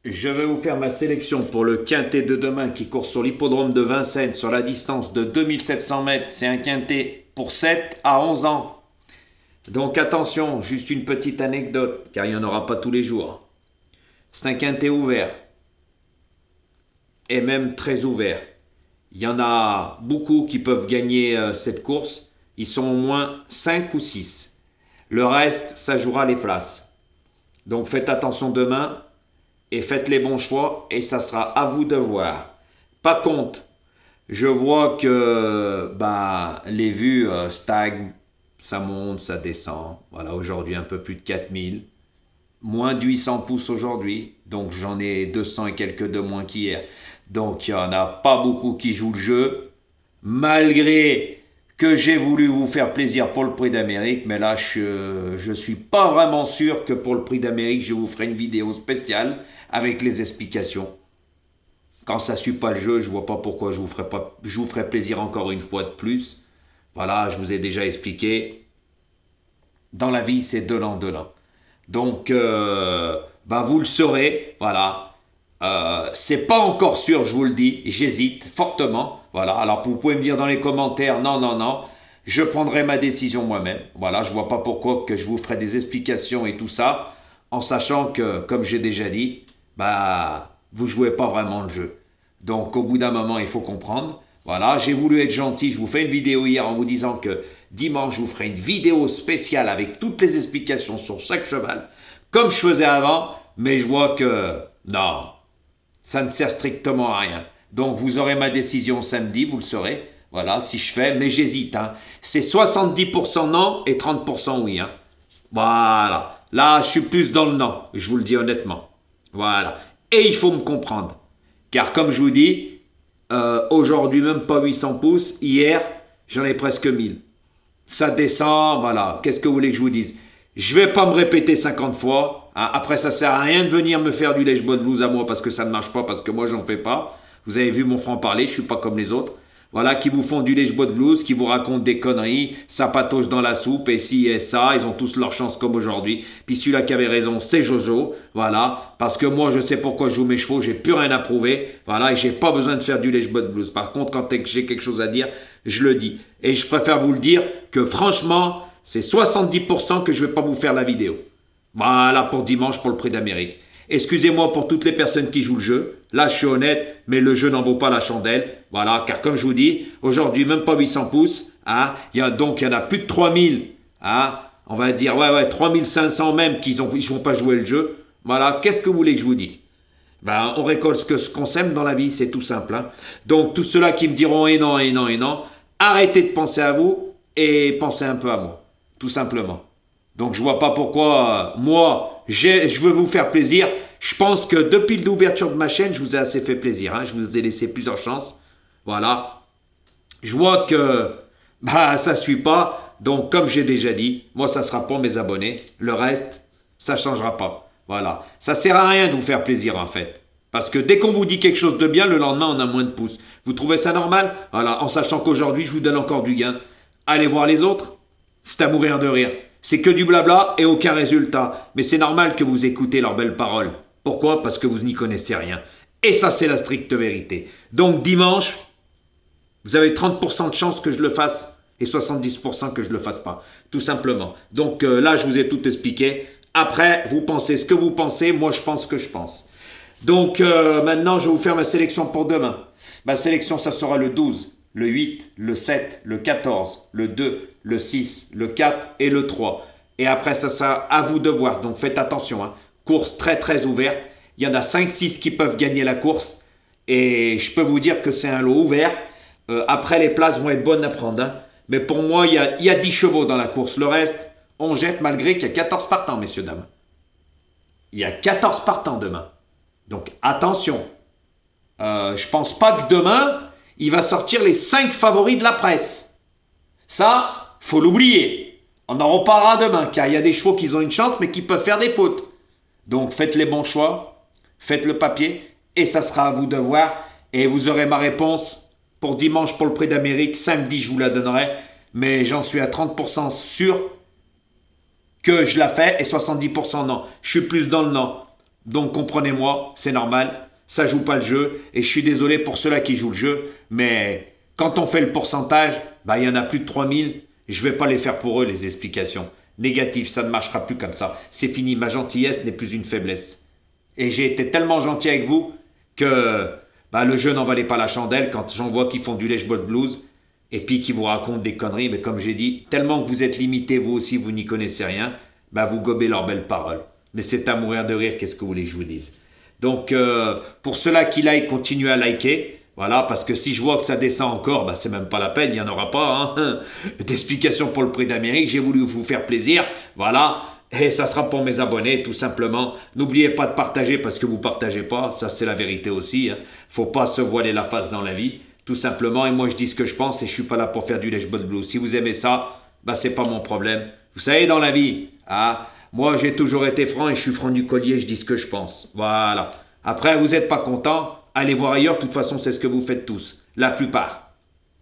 Je vais vous faire ma sélection pour le quintet de demain qui court sur l'hippodrome de Vincennes sur la distance de 2700 mètres. C'est un quintet pour 7 à 11 ans. Donc attention, juste une petite anecdote, car il n'y en aura pas tous les jours. C'est un quintet ouvert, et même très ouvert. Il y en a beaucoup qui peuvent gagner cette course. Ils sont au moins 5 ou 6. Le reste, ça jouera les places. Donc faites attention demain et faites les bons choix et ça sera à vous de voir. Par contre, je vois que les vues stagnent, ça monte, ça descend. Voilà, aujourd'hui un peu plus de 4000. Moins de 800 pouces aujourd'hui, donc j'en ai 200 et quelques de moins qu'hier. Donc il n'y en a pas beaucoup qui jouent le jeu, malgré que j'ai voulu vous faire plaisir pour le prix d'Amérique, mais là je suis pas vraiment sûr que pour le prix d'Amérique je vous ferai une vidéo spéciale avec les explications. Quand ça ne suit pas le jeu, je vois pas pourquoi je vous ferai plaisir encore une fois de plus. Voilà, je vous ai déjà expliqué. Dans la vie, c'est de l'an. Donc, vous le saurez, voilà. C'est pas encore sûr, je vous le dis, j'hésite fortement. Voilà, alors vous pouvez me dire dans les commentaires, non, je prendrai ma décision moi-même. Voilà, je vois pas pourquoi que je vous ferai des explications et tout ça, en sachant que, comme j'ai déjà dit, vous jouez pas vraiment le jeu. Donc, au bout d'un moment, il faut comprendre. Voilà, j'ai voulu être gentil, je vous fais une vidéo hier en vous disant que dimanche, je vous ferai une vidéo spéciale avec toutes les explications sur chaque cheval, comme je faisais avant, mais je vois que, non, ça ne sert strictement à rien. Donc, vous aurez ma décision samedi, vous le saurez. Voilà, si je fais, mais j'hésite. C'est 70% non et 30% oui. Voilà. Là, je suis plus dans le non, je vous le dis honnêtement. Voilà. Et il faut me comprendre. Car comme je vous dis, aujourd'hui même pas 800 pouces. Hier, j'en ai presque 1000. Ça descend, voilà. Qu'est-ce que vous voulez que je vous dise? Je vais pas me répéter 50 fois. Après, ça sert à rien de venir me faire du lèche-bois de blues à moi parce que ça ne marche pas, parce que moi, j'en fais pas. Vous avez vu mon franc-parler, je suis pas comme les autres. Voilà, qui vous font du lèche-bois de blues, qui vous racontent des conneries, ça patauge dans la soupe, et ci et ça, ils ont tous leur chance comme aujourd'hui. Puis celui-là qui avait raison, c'est Jojo, voilà, parce que moi je sais pourquoi je joue mes chevaux, j'ai plus rien à prouver, voilà, et j'ai pas besoin de faire du lèche-bois de blues. Par contre, quand j'ai quelque chose à dire, je le dis. Et je préfère vous le dire que franchement, c'est 70% que je vais pas vous faire la vidéo. Voilà pour dimanche pour le prix d'Amérique. Excusez-moi pour toutes les personnes qui jouent le jeu. Là, je suis honnête, mais le jeu n'en vaut pas la chandelle. Voilà, car comme je vous dis, aujourd'hui, même pas 800 pouces. Donc, il y en a plus de 3000. On va dire, 3500 même qui ne vont pas jouer le jeu. Voilà, qu'est-ce que vous voulez que je vous dise? On récolte ce qu'on sème dans la vie, c'est tout simple. Donc, tous ceux-là qui me diront et non, arrêtez de penser à vous et pensez un peu à moi. Tout simplement. Donc je vois pas pourquoi, moi, je veux vous faire plaisir. Je pense que depuis l'ouverture de ma chaîne, je vous ai assez fait plaisir. Je vous ai laissé plusieurs chances. Voilà. Je vois que ça suit pas. Donc comme j'ai déjà dit, moi ça sera pour mes abonnés. Le reste, ça changera pas. Voilà. Ça sert à rien de vous faire plaisir en fait. Parce que dès qu'on vous dit quelque chose de bien, le lendemain on a moins de pouces. Vous trouvez ça normal? Voilà. En sachant qu'aujourd'hui je vous donne encore du gain. Allez voir les autres. C'est à mourir de rire. C'est que du blabla et aucun résultat. Mais c'est normal que vous écoutez leurs belles paroles. Pourquoi? Parce que vous n'y connaissez rien. Et ça, c'est la stricte vérité. Donc dimanche, vous avez 30% de chance que je le fasse et 70% que je ne le fasse pas. Tout simplement. Donc là, je vous ai tout expliqué. Après, vous pensez ce que vous pensez. Moi, je pense ce que je pense. Donc maintenant, je vais vous faire ma sélection pour demain. Ma sélection, ça sera le 12. Le 8, le 7, le 14, le 2, le 6, le 4 et le 3. Et après, ça sera à vous de voir. Donc faites attention. Course très très ouverte. Il y en a 5-6 qui peuvent gagner la course. Et je peux vous dire que c'est un lot ouvert. Après, les places vont être bonnes à prendre. Mais pour moi, il y a 10 chevaux dans la course. Le reste, on jette malgré qu'il y a 14 partants, messieurs, dames. Il y a 14 partants demain. Donc attention. Je pense pas que demain... il va sortir les 5 favoris de la presse. Ça, faut l'oublier. On en reparlera demain, car il y a des chevaux qui ont une chance, mais qui peuvent faire des fautes. Donc faites les bons choix, faites le papier, et ça sera à vous de voir. Et vous aurez ma réponse pour dimanche pour le prix d'Amérique. Samedi, je vous la donnerai, mais j'en suis à 30% sûr que je la fais, et 70% non. Je suis plus dans le non. Donc comprenez-moi, c'est normal, ça joue pas le jeu, et je suis désolé pour ceux-là qui jouent le jeu, mais quand on fait le pourcentage, bah, il y en a plus de 3000, je vais pas les faire pour eux, les explications. Négatif, ça ne marchera plus comme ça. C'est fini, ma gentillesse n'est plus une faiblesse. Et j'ai été tellement gentil avec vous que bah, le jeu n'en valait pas la chandelle quand j'en vois qui font du lèche-bot blues et puis qui vous racontent des conneries. Mais comme j'ai dit, tellement que vous êtes limité, vous aussi, vous n'y connaissez rien, bah, vous gobez leurs belles paroles. Mais c'est à mourir de rire, qu'est-ce que vous voulez que je vous dise. Donc, pour ceux-là qui like, continuez à liker. Voilà, parce que si je vois que ça descend encore, bah, c'est même pas la peine, il n'y en aura pas. Hein. D'explication pour le prix d'Amérique, j'ai voulu vous faire plaisir. Voilà, et ça sera pour mes abonnés, tout simplement. N'oubliez pas de partager parce que vous partagez pas, ça c'est la vérité aussi. Hein. Faut pas se voiler la face dans la vie, tout simplement. Et moi je dis ce que je pense et je suis pas là pour faire du lèche-bot blues. Si vous aimez ça, bah c'est pas mon problème. Vous savez, dans la vie, ah, moi j'ai toujours été franc et je suis franc du collier, je dis ce que je pense. Voilà. Après, vous n'êtes pas content, allez voir ailleurs, de toute façon c'est ce que vous faites tous, la plupart.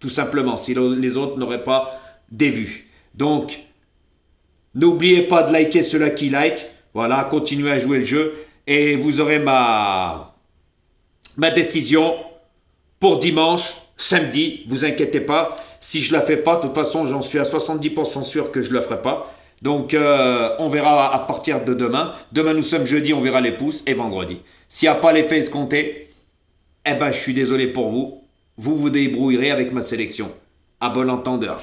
Tout simplement, si les autres n'auraient pas des vues. Donc, n'oubliez pas de liker ceux-là qui like. Voilà, continuez à jouer le jeu. Et vous aurez ma décision pour dimanche, samedi. Vous inquiétez pas. Si je ne la fais pas, de toute façon, j'en suis à 70% sûr que je ne la ferai pas. Donc, on verra à partir de demain. Demain, nous sommes jeudi, on verra les pouces. Et vendredi. S'il n'y a pas l'effet escompté, eh ben, je suis désolé pour vous. Vous vous débrouillerez avec ma sélection. À bon entendeur.